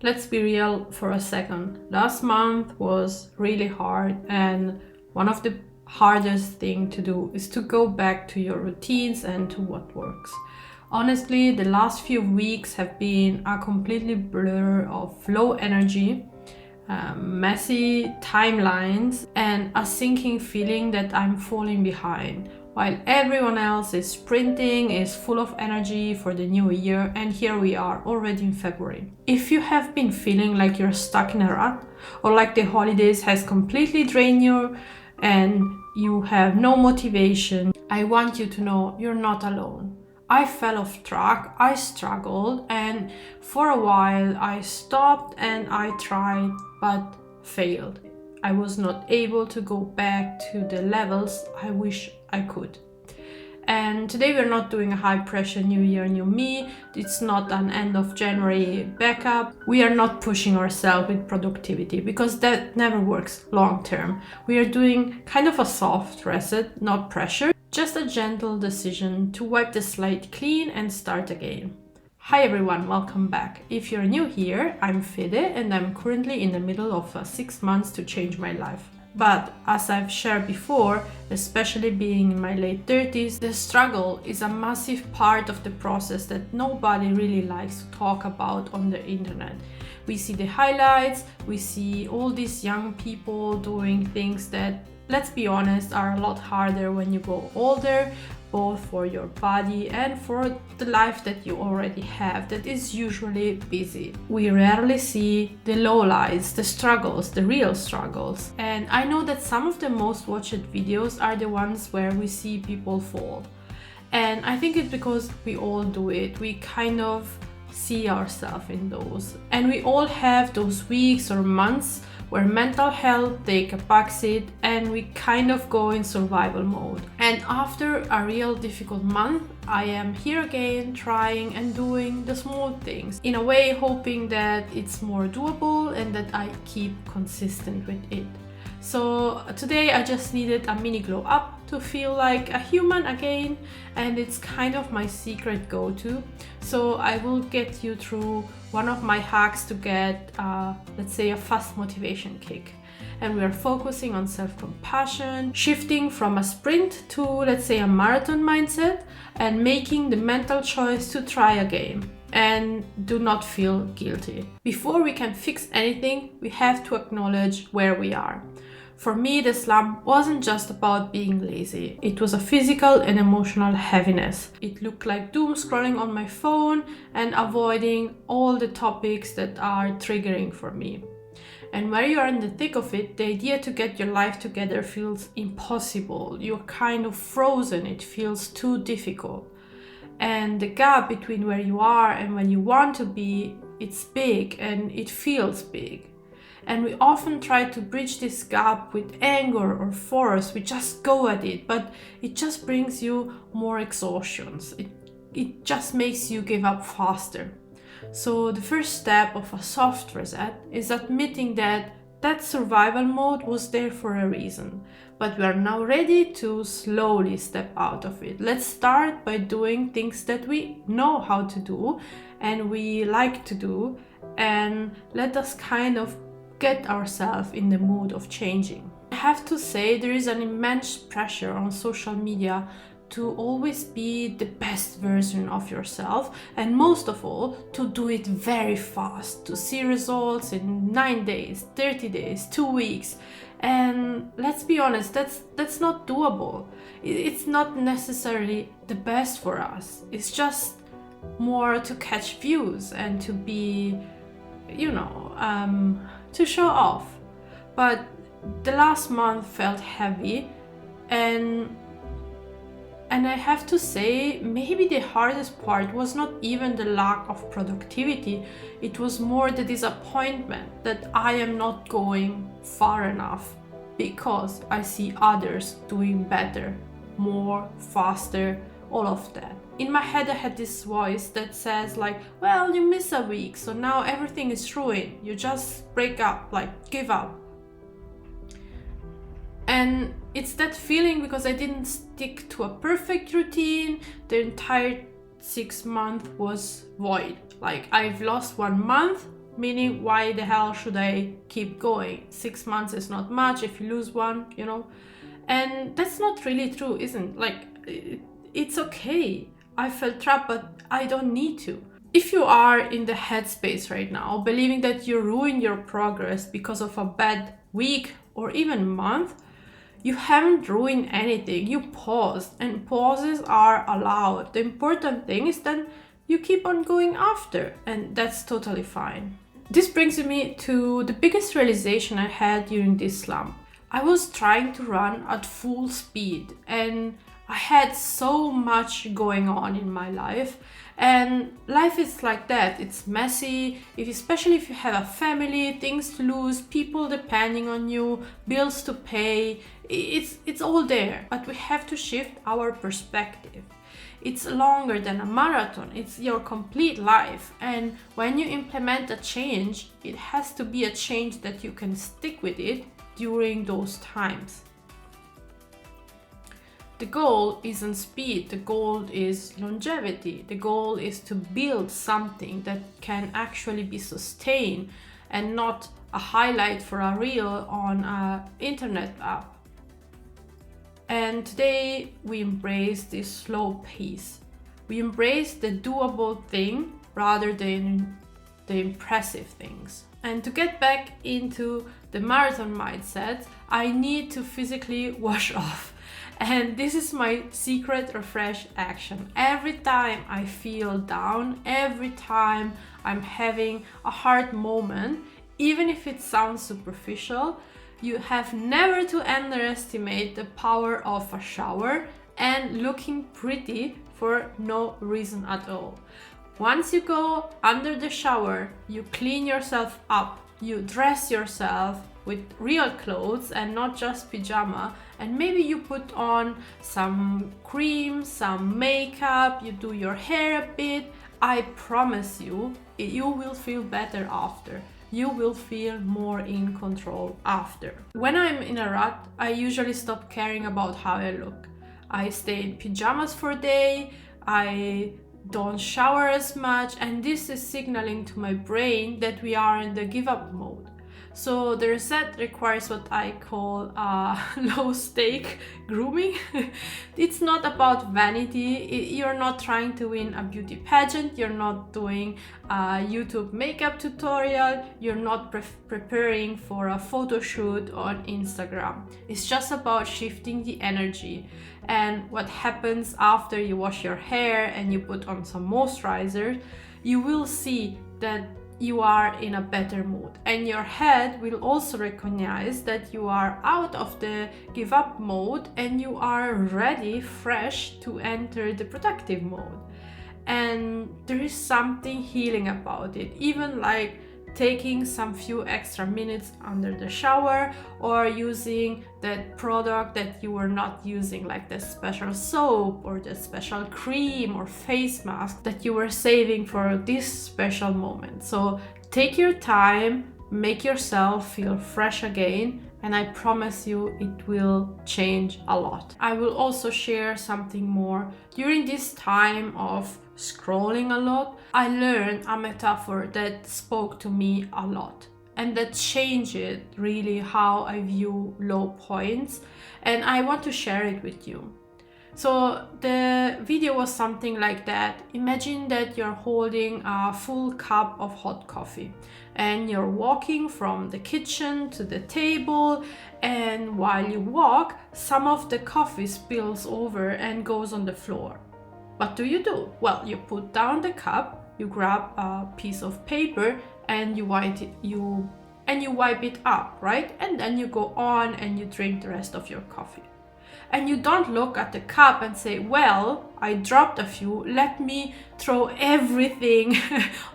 Let's be real for a second. Last month was really hard, and one of the hardest thing to do is to go back to your routines and to what works. Honestly, the last few weeks have been a completely blur of low energy, messy timelines, and a sinking feeling that I'm falling behind. While everyone else is sprinting, is full of energy for the new year, and here we are already in February. If you have been feeling like you're stuck in a rut, or like the holidays has completely drained you and you have no motivation, I want you to know you're not alone. I fell off track, I struggled, and for a while I stopped and I tried but failed. I was not able to go back to the levels I wish I could. And today we're not doing a high pressure new year, new me. It's not an end of January backup. We are not pushing ourselves with productivity because that never works long term. We are doing kind of a soft reset, not pressure, just a gentle decision to wipe the slate clean and start again. Hi everyone, welcome back. If you're new here, I'm Fede and I'm currently in the middle of 6 months to change my life. But as I've shared before, especially being in my late 30s, the struggle is a massive part of the process that nobody really likes to talk about on the internet. We see the highlights, we see all these young people doing things that, let's be honest, are a lot harder when you go older, both for your body and for the life that you already have that is usually busy. We rarely see the lowlights, the struggles, the real struggles. And I know that some of the most watched videos are the ones where we see people fall. And I think it's because we all do it. We kind of see ourselves in those. And we all have those weeks or months where mental health take a backseat and we kind of go in survival mode. And after a real difficult month, I am here again trying and doing the small things, in a way hoping that it's more doable and that I keep consistent with it. So today I just needed a mini glow up to feel like a human again, and it's kind of my secret go-to. So I will get you through one of my hacks to get, let's say, a fast motivation kick. And we are focusing on self-compassion, shifting from a sprint to, let's say, a marathon mindset, and making the mental choice to try again. And do not feel guilty. Before we can fix anything, we have to acknowledge where we are. For me, the slump wasn't just about being lazy. It was a physical and emotional heaviness. It looked like doom scrolling on my phone and avoiding all the topics that are triggering for me. And where you are in the thick of it, the idea to get your life together feels impossible. You're kind of frozen. It feels too difficult. And the gap between where you are and when you want to be, it's big and it feels big. And we often try to bridge this gap with anger or force. We just go at it, but it just brings you more exhaustions. It just makes you give up faster. So the first step of a soft reset is admitting that survival mode was there for a reason, but we are now ready to slowly step out of it. Let's start by doing things that we know how to do and we like to do, and let us kind of get ourselves in the mood of changing. I have to say there is an immense pressure on social media to always be the best version of yourself, and most of all to do it very fast, to see results in 9 days, 30 days, 2 weeks. And let's be honest, that's not doable. It's not necessarily the best for us. It's just more to catch views and to be, to show off. But the last month felt heavy, and I have to say, maybe the hardest part was not even the lack of productivity. It was more the disappointment that I am not going far enough because I see others doing better, more, faster, all of that. In my head I had this voice that says like, well, you miss a week, so now everything is ruined. You just break up, like give up. And it's that feeling because I didn't stick to a perfect routine. The entire 6 months was void. Like I've lost 1 month, Meaning, why the hell should I keep going? 6 months is not much if you lose one, you know? And that's not really true, isn't it? It's okay. I felt trapped, but I don't need to. If you are in the headspace right now, believing that you ruin your progress because of a bad week or even month, you haven't ruined anything. You paused, and pauses are allowed. The important thing is that you keep on going after, and that's totally fine. This brings me to the biggest realization I had during this slump. I was trying to run at full speed, and I had so much going on in my life, and life is like that. It's messy, especially if you have a family, things to lose, people depending on you, bills to pay. It's all there, but we have to shift our perspective. It's longer than a marathon, it's your complete life, and when you implement a change, it has to be a change that you can stick with it during those times. The goal isn't speed, the goal is longevity. The goal is to build something that can actually be sustained and not a highlight for a reel on an internet app. And today we embrace this slow pace. We embrace the doable thing rather than the impressive things. And to get back into the marathon mindset, I need to physically wash off. And this is my secret refresh action. Every time I feel down, every time I'm having a hard moment, even if it sounds superficial, you have never to underestimate the power of a shower and looking pretty for no reason at all. Once you go under the shower, you clean yourself up, you dress yourself with real clothes and not just pajama, and maybe you put on some cream, some makeup, you do your hair a bit. I promise you, you will feel better after. You will feel more in control after. When I'm in a rut, I usually stop caring about how I look. I stay in pajamas for a day, I don't shower as much, and this is signaling to my brain that we are in the give up mode. So the reset requires what I call low stake grooming. It's not about vanity. You're not trying to win a beauty pageant. You're not doing a YouTube makeup tutorial. You're not preparing for a photo shoot on Instagram. It's just about shifting the energy. And what happens after you wash your hair and you put on some moisturizer, you will see that you are in a better mood, and your head will also recognize that you are out of the give up mode and you are ready, fresh to enter the productive mode. And there is something healing about it, even like taking some few extra minutes under the shower or using that product that you were not using, like the special soap or the special cream or face mask that you were saving for this special moment. So take your time, make yourself feel fresh again, and I promise you it will change a lot. I will also share something more. During this time of scrolling a lot, I learned a metaphor that spoke to me a lot and that changed really how I view low points, and I want to share it with you. So the video was something like that. Imagine that you're holding a full cup of hot coffee and you're walking from the kitchen to the table, and while you walk, some of the coffee spills over and goes on the floor. What do? Well, you put down the cup, you grab a piece of paper and you wipe it up, right? And then you go on and you drink the rest of your coffee. And you don't look at the cup and say, well, I dropped a few, let me throw everything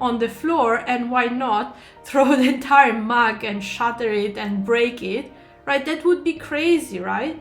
on the floor, and why not throw the entire mug and shatter it and break it, right? That would be crazy, right?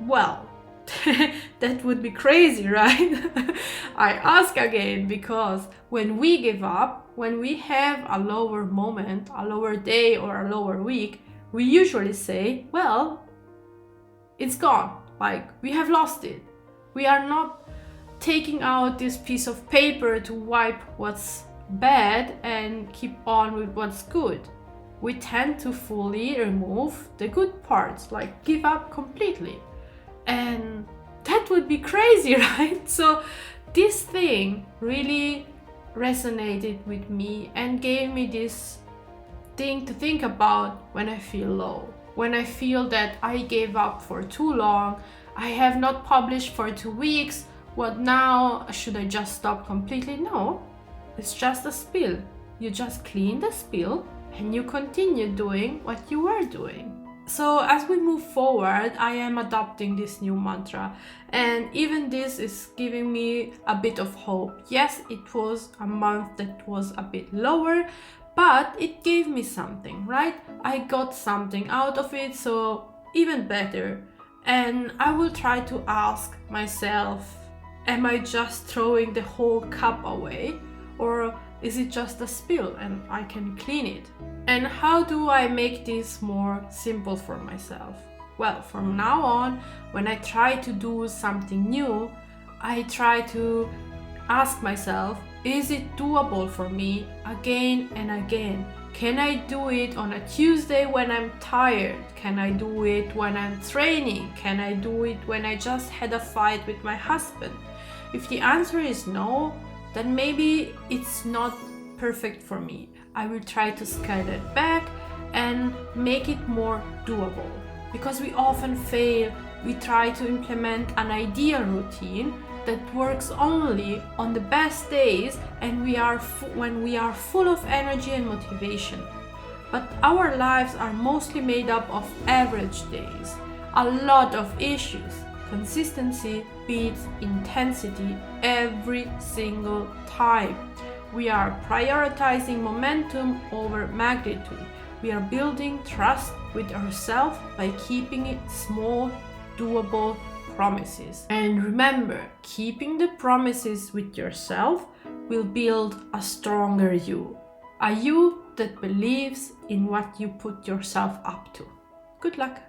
Well, that would be crazy, right? I ask again, because when we give up, when we have a lower moment, a lower day or a lower week, we usually say, well, it's gone. Like, we have lost it. We are not taking out this piece of paper to wipe what's bad and keep on with what's good. We tend to fully remove the good parts, like give up completely. And that would be crazy, right? So this thing really resonated with me and gave me this thing to think about when I feel low, when I feel that I gave up for too long, I have not published for 2 weeks. What now? Should I just stop completely? No, it's just a spill. You just clean the spill and you continue doing what you were doing. So as we move forward, I am adopting this new mantra, and even this is giving me a bit of hope. Yes, it was a month that was a bit lower, but it gave me something, right? I got something out of it, so even better. And I will try to ask myself, am I just throwing the whole cup away? Or is it just a spill and I can clean it? And how do I make this more simple for myself? Well, from now on, when I try to do something new, I try to ask myself, is it doable for me again and again? Can I do it on a Tuesday when I'm tired? Can I do it when I'm training? Can I do it when I just had a fight with my husband? If the answer is no, then maybe it's not perfect for me. I will try to scale it back and make it more doable. Because we often fail, we try to implement an ideal routine that works only on the best days and when we are full of energy and motivation. But our lives are mostly made up of average days, a lot of issues. Consistency beats intensity every single time. We are prioritizing momentum over magnitude. We are building trust with ourselves by keeping it small, doable promises. And remember, keeping the promises with yourself will build a stronger you. A you that believes in what you put yourself up to. Good luck!